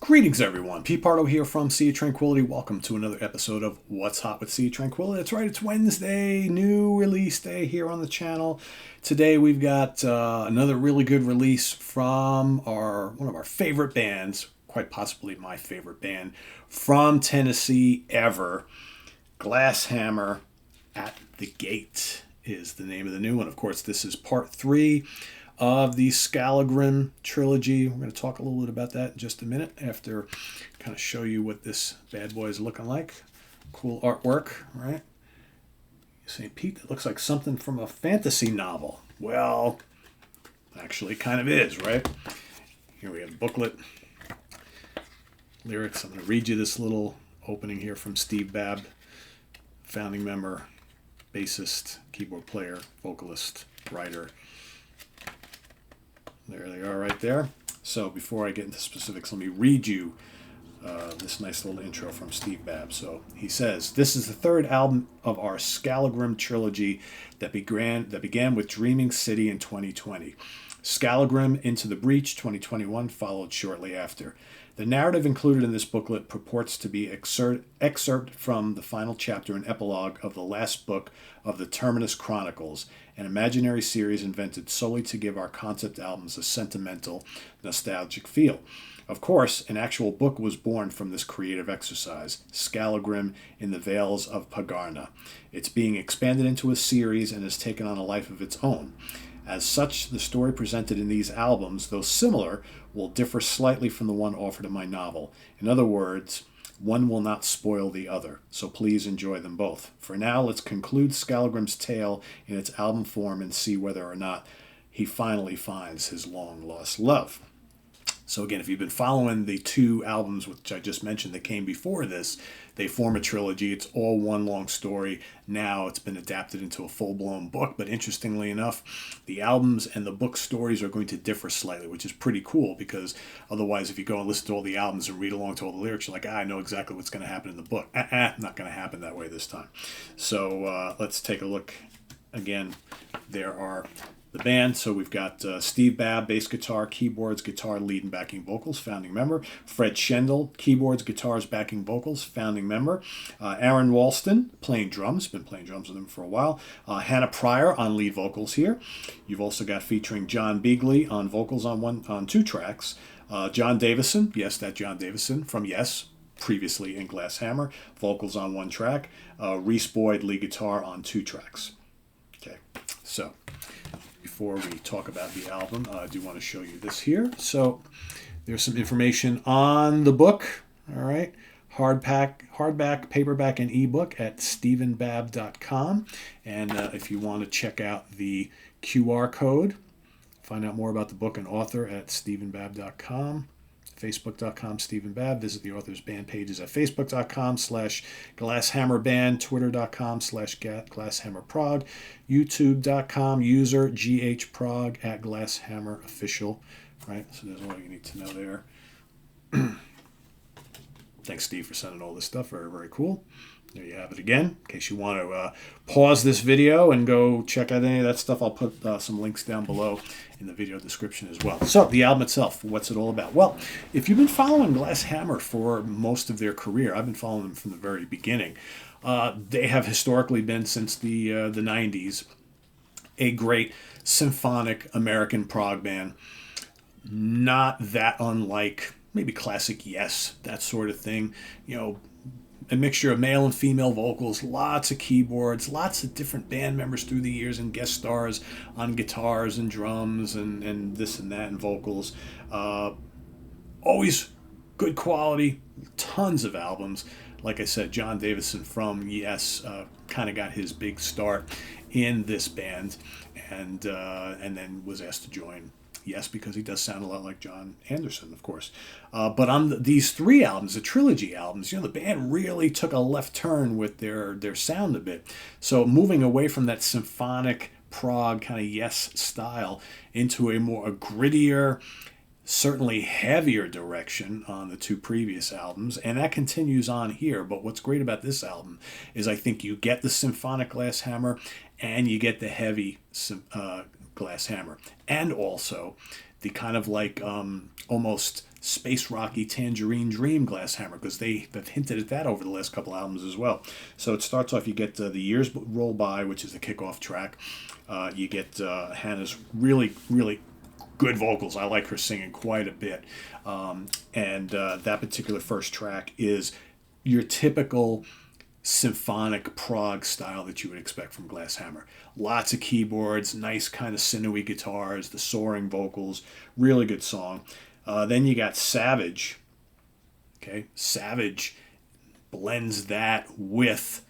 Greetings, everyone. Pete Pardo here from Sea of Tranquility. Welcome to another episode of What's Hot with Sea of Tranquility. That's right, it's Wednesday, new release day here on the channel. Today we've got another really good release from one of our favorite bands, quite possibly my favorite band from Tennessee ever. Glasshammer, At the Gate is the name of the new one. Of course, this is part 3 of the Scalagrim trilogy. We're going to talk a little bit about that in just a minute after kind of show you what this bad boy is looking like. Cool artwork, right? St. Pete, that looks like something from a fantasy novel. Well, actually it kind of is, right? Here we have the booklet. Lyrics. I'm going to read you this little opening here from Steve Babb, founding member, bassist, keyboard player, vocalist, writer. There they are right there. So before I get into specifics, let me read you this nice little intro from Steve Babb. So he says, "This is the third album of our Scalagrim trilogy that began with Dreaming City in 2020. Scalagrim Into the Breach 2021 followed shortly after. The narrative included in this booklet purports to be excerpt from the final chapter and epilogue of the last book of the Terminus Chronicles, an imaginary series invented solely to give our concept albums a sentimental, nostalgic feel. Of course, an actual book was born from this creative exercise, Scalagrim in the Vales of Pagarna. It's being expanded into a series and has taken on a life of its own. As such, the story presented in these albums, though similar, will differ slightly from the one offered in my novel. In other words, one will not spoil the other, so please enjoy them both. For now, let's conclude Scalagrim's tale in its album form and see whether or not he finally finds his long-lost love." So again, if you've been following the two albums which I just mentioned that came before this, they form a trilogy. It's all one long story. Now it's been adapted into a full-blown book, but interestingly enough, the albums and the book stories are going to differ slightly, which is pretty cool because otherwise if you go and listen to all the albums and read along to all the lyrics, you're like, I know exactly what's going to happen in the book. Not going to happen that way this time. So let's take a look again. There are the band. So we've got Steve Babb, bass guitar, keyboards, guitar, lead, and backing vocals, founding member. Fred Schendel, keyboards, guitars, backing vocals, founding member. Aaron Walston, playing drums, been playing drums with him for a while. Hannah Pryor on lead vocals here. You've also got featuring John Beagley on vocals on 2 tracks. John Davison, yes, that John Davison from Yes, previously in Glasshammer, vocals on 1 track. Reese Boyd, lead guitar on 2 tracks. Okay, so before we talk about the album, I do want to show you this here. So there's some information on the book. All right, hardback, paperback, and ebook at stephenbabb.com. And if you want to check out the QR code, find out more about the book and author at stephenbabb.com. Facebook.com, Stephen Babb. Visit the author's band pages at Facebook.com/GlasshammerBand, Twitter.com/GlasshammerProg, YouTube.com, user GHProg at GlasshammerOfficial. Right, so there's all you need to know there. Thanks, Steve, for sending all this stuff. Very, very cool. There you have it again. In case you want to pause this video and go check out any of that stuff, I'll put some links down below in the video description as well. So the album itself, what's it all about? Well, if you've been following Glasshammer for most of their career, I've been following them from the very beginning. They have historically been, since the 90s, a great symphonic American prog band. Not that unlike maybe classic Yes, that sort of thing. You know, a mixture of male and female vocals, lots of keyboards, lots of different band members through the years and guest stars on guitars and drums and this and that and vocals. Always good quality, tons of albums. Like I said, John Davison from Yes kind of got his big start in this band and then was asked to join Yes, because he does sound a lot like John Anderson, of course. But on these 3 albums, the trilogy albums, you know, the band really took a left turn with their sound a bit. So moving away from that symphonic prog kind of Yes style into a grittier, certainly heavier direction on the 2 previous albums, and that continues on here. But what's great about this album is I think you get the symphonic Glasshammer and you get the heavy Glasshammer, and also the kind of like almost space rocky Tangerine Dream glasshammer, because they've hinted at that over the last couple albums as well. So it starts off, you get The Years Roll By, which is the kickoff track. You get Hannah's really, really good vocals. I like her singing quite a bit. And that particular first track is your typical symphonic prog style that you would expect from Glasshammer. Lots of keyboards, nice kind of sinewy guitars, the soaring vocals, really good song. Then you got Savage. Okay, Savage blends that with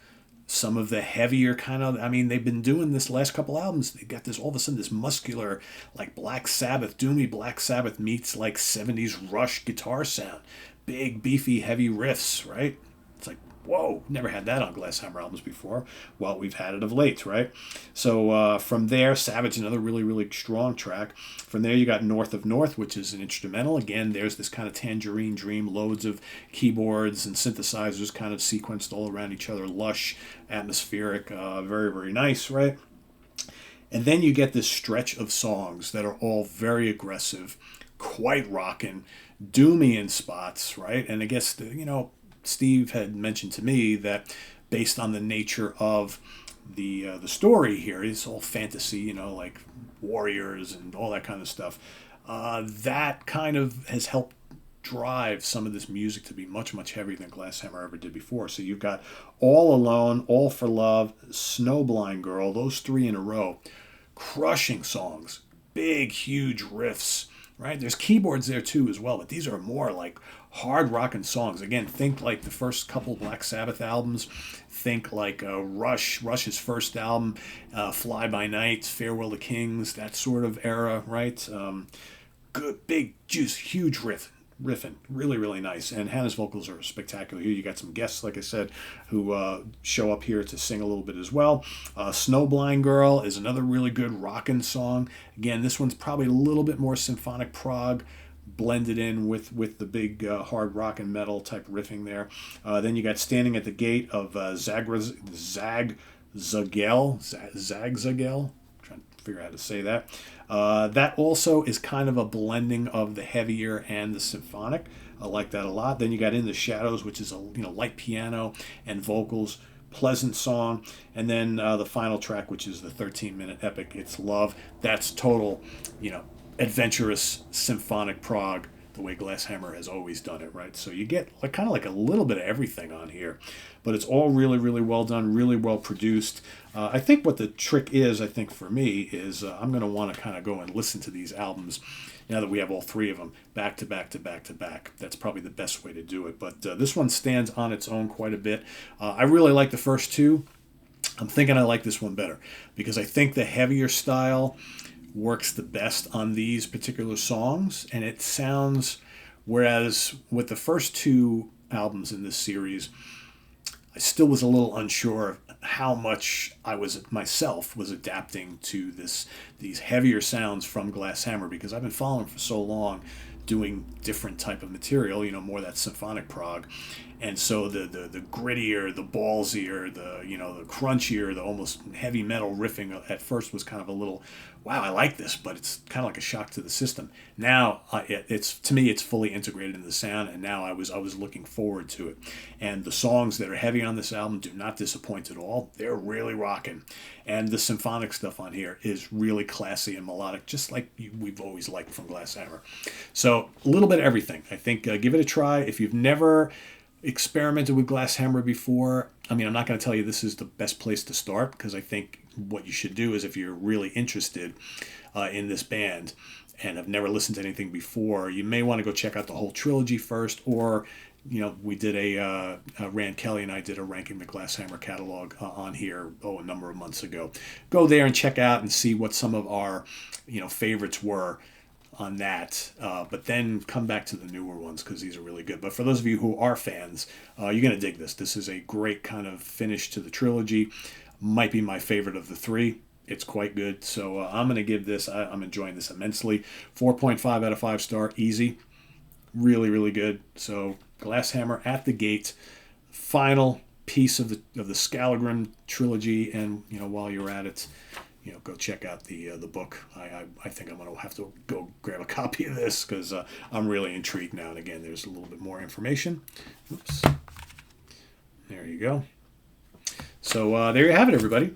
some of the heavier kind of, I mean, they've been doing this last couple albums. They've got this, all of a sudden, this muscular, like Black Sabbath, doomy Black Sabbath meets like 70s Rush guitar sound. Big, beefy, heavy riffs, right? It's like, whoa, never had that on Glasshammer albums before. Well, we've had it of late, right? So from there, Savage, another really, really strong track. From there, you got North of North, which is an instrumental. Again, there's this kind of Tangerine Dream, loads of keyboards and synthesizers kind of sequenced all around each other, lush, atmospheric, very, very nice, right? And then you get this stretch of songs that are all very aggressive, quite rockin', doomy in spots, right? And I guess, Steve had mentioned to me that based on the nature of the story here, it's all fantasy, like warriors and all that kind of stuff. That kind of has helped drive some of this music to be much, much heavier than Glasshammer ever did before. So you've got All Alone, All for Love, Snowblind Girl, those three in a row. Crushing songs, big, huge riffs, right? There's keyboards there too as well, but these are more like hard rocking songs. Again, think like the first couple Black Sabbath albums. Think like Rush's first album, Fly By Night, Farewell to Kings, that sort of era, right? Good, big, juice, huge riffing, really, really nice. And Hannah's vocals are spectacular here. You got some guests, like I said, who show up here to sing a little bit as well. Snowblind Girl is another really good rockin' song. Again, this one's probably a little bit more symphonic prog, blended in with the big hard rock and metal type riffing there. Then you got Standing at the Gate of Zagzagel. Trying to figure out how to say that. That also is kind of a blending of the heavier and the symphonic. I like that a lot. Then you got In the Shadows, which is a light piano and vocals, pleasant song. And then the final track, which is the 13-minute epic, It's Love. That's total, adventurous symphonic prog, the way Glasshammer has always done it, right? So you get kind of like a little bit of everything on here, but it's all really, really well done, really well produced. I think what the trick is, for me, is I'm going to want to kind of go and listen to these albums now that we have all three of them back to back to back to back. That's probably the best way to do it. But this one stands on its own quite a bit. I really like the first two. I'm thinking I like this one better because I think the heavier style works the best on these particular songs, and it sounds, whereas with the first two albums in this series, I still was a little unsure of how much I myself was adapting to these heavier sounds from Glasshammer, because I've been following for so long, doing different type of material, more that symphonic prog. And so the grittier, the ballsier, the crunchier, the almost heavy metal riffing at first was kind of a little, wow, I like this, but it's kind of like a shock to the system. Now it's, to me, it's fully integrated in the sound, and now I was looking forward to it. And the songs that are heavy on this album do not disappoint at all. They're really rocking. And the symphonic stuff on here is really classy and melodic, just like we've always liked from Glasshammer. So a little bit of everything. I think give it a try. If you've never experimented with Glasshammer before, I'm not going to tell you this is the best place to start, because I think what you should do is, if you're really interested in this band and have never listened to anything before, you may want to go check out the whole trilogy first, or we did Rand Kelly and I did a Ranking the Glasshammer catalog on here a number of months ago. Go there and check out and see what some of our favorites were on that, but then come back to the newer ones, because these are really good. But for those of you who are fans, you're going to dig this. This is a great kind of finish to the trilogy. Might be my favorite of the three. It's quite good. So I'm going to give this, I'm enjoying this immensely. 4.5 out of 5 star, easy. Really, really good. So Glasshammer at the Gate, final piece of the Scalagrim trilogy. And while you're at it, go check out the book. I think I'm going to have to go grab a copy of this because I'm really intrigued now. And again, there's a little bit more information. Oops. There you go. So there you have it, everybody.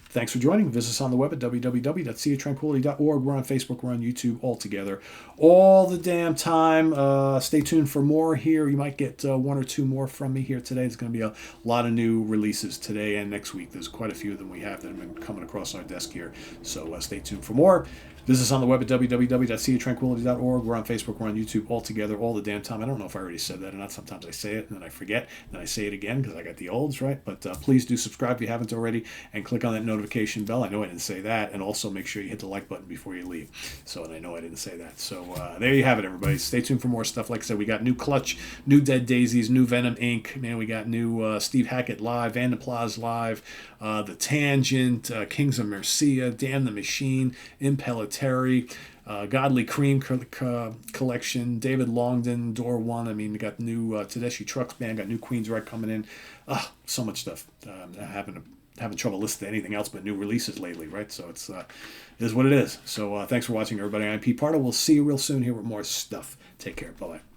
Thanks for joining. Visit us on the web at www.seaoftranquility.org. We're on Facebook. We're on YouTube all together all the damn time. Stay tuned for more here. You might get one or two more from me here today. There's going to be a lot of new releases today and next week. There's quite a few of them we have that have been coming across our desk here. So stay tuned for more. Visit us on the web at www.seaoftranquility.org. We're on Facebook. We're on YouTube all together all the damn time. I don't know if I already said that or not. Sometimes I say it and then I forget. And then I say it again because I got the olds, right? But please do subscribe if you haven't already and click on that notification bell. I know I didn't say that. And also make sure you hit the like button before you leave. So, and I know I didn't say that. So there you have it, everybody. Stay tuned for more stuff. Like I said, we got new Clutch, new Dead Daisies, new Venom Inc. Man, we got new Steve Hackett live, Van de Plas live, The Tangent, Kings of Mercia, Damn the Machine, Impellitteri, Godly Cream Collection, David Longdon, Door One. I mean, we got new Tedeschi Trucks Band, got new Queensryche coming in. So much stuff. Having trouble listing anything else but new releases lately, right? So it is what it is. So thanks for watching, everybody. I'm Pete Pardo. We'll see you real soon here with more stuff. Take care. Bye-bye.